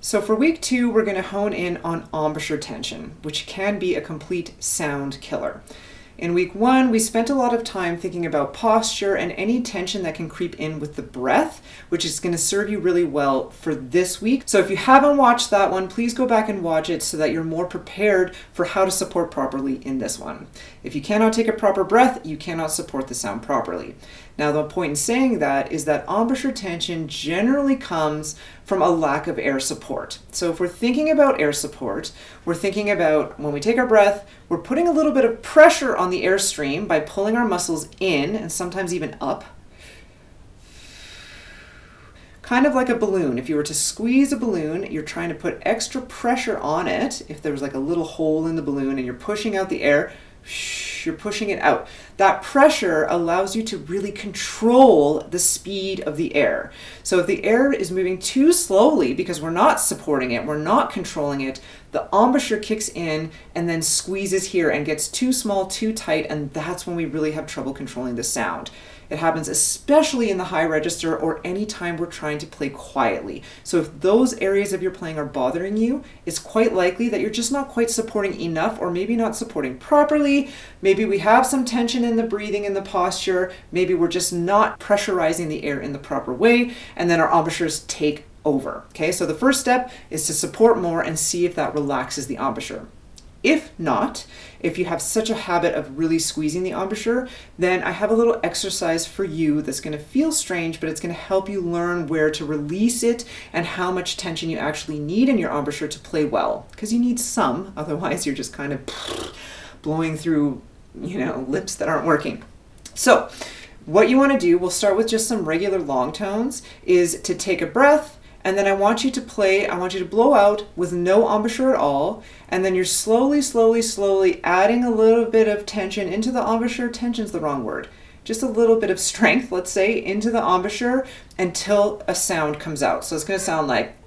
So for week 2, we're going to hone in on embouchure tension, which can be a complete sound killer. In week 1, we spent a lot of time thinking about posture and any tension that can creep in with the breath, which is going to serve you really well for this week. So if you haven't watched that one, please go back and watch it so that you're more prepared for how to support properly in this one. If you cannot take a proper breath, you cannot support the sound properly. Now, the point in saying that is that embouchure tension generally comes from a lack of air support. So if we're thinking about air support, we're thinking about when we take our breath, we're putting a little bit of pressure on the airstream by pulling our muscles in and sometimes even up. Kind of like a balloon. If you were to squeeze a balloon, you're trying to put extra pressure on it. If there was like a little hole in the balloon and you're pushing out the air, you're pushing it out. That pressure allows you to really control the speed of the air. So if the air is moving too slowly because we're not supporting it, we're not controlling it, the embouchure kicks in and then squeezes here and gets too small, too tight, and that's when we really have trouble controlling the sound. It happens especially in the high register or any time we're trying to play quietly. So if those areas of your playing are bothering you, it's quite likely that you're just not quite supporting enough, or maybe not supporting properly. Maybe we have some tension in the breathing and the posture. Maybe we're just not pressurizing the air in the proper way, and then our embouchures take over. Okay, so the first step is to support more and see if that relaxes the embouchure. If not, if you have such a habit of really squeezing the embouchure, then I have a little exercise for you that's going to feel strange, but it's going to help you learn where to release it and how much tension you actually need in your embouchure to play well. Because you need some, otherwise you're just kind of blowing through, lips that aren't working. So what you want to do, we'll start with just some regular long tones, is to take a breath. And then I want you to blow out with no embouchure at all. And then you're slowly adding a little bit of tension into the embouchure. Tension's the wrong word. Just a little bit of strength, let's say, into the embouchure until a sound comes out. So it's going to sound like.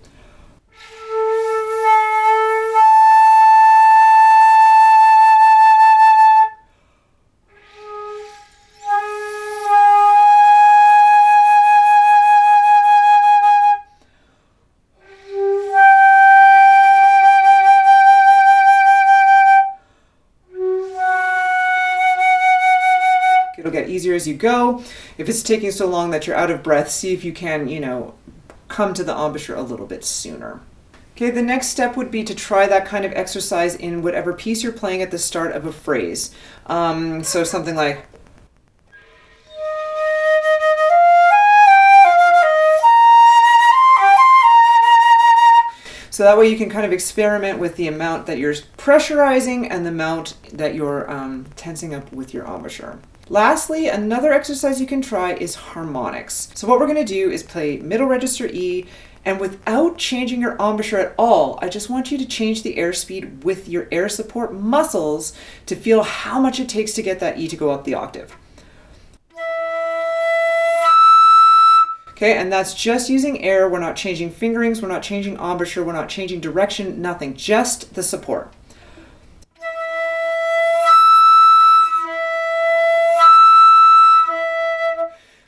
It'll get easier as you go. If it's taking so long that you're out of breath, see if you can, come to the embouchure a little bit sooner. Okay, the next step would be to try that kind of exercise in whatever piece you're playing at the start of a phrase. So something like. So that way you can kind of experiment with the amount that you're pressurizing and the amount that you're tensing up with your embouchure. Lastly, another exercise you can try is harmonics. So what we're going to do is play middle register E, and without changing your embouchure at all, I just want you to change the airspeed with your air support muscles to feel how much it takes to get that E to go up the octave. Okay, and that's just using air. We're not changing fingerings, we're not changing embouchure, we're not changing direction, nothing, just the support.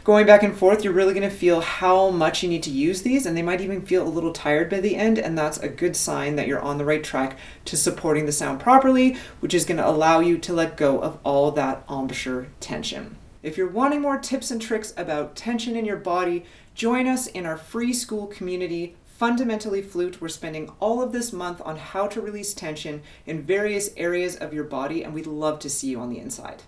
Going back and forth, you're really going to feel how much you need to use these, and they might even feel a little tired by the end, and that's a good sign that you're on the right track to supporting the sound properly, which is going to allow you to let go of all that embouchure tension. If you're wanting more tips and tricks about tension in your body, join us in our free Skool community, Fundamentally Flute. We're spending all of this month on how to release tension in various areas of your body, and we'd love to see you on the inside.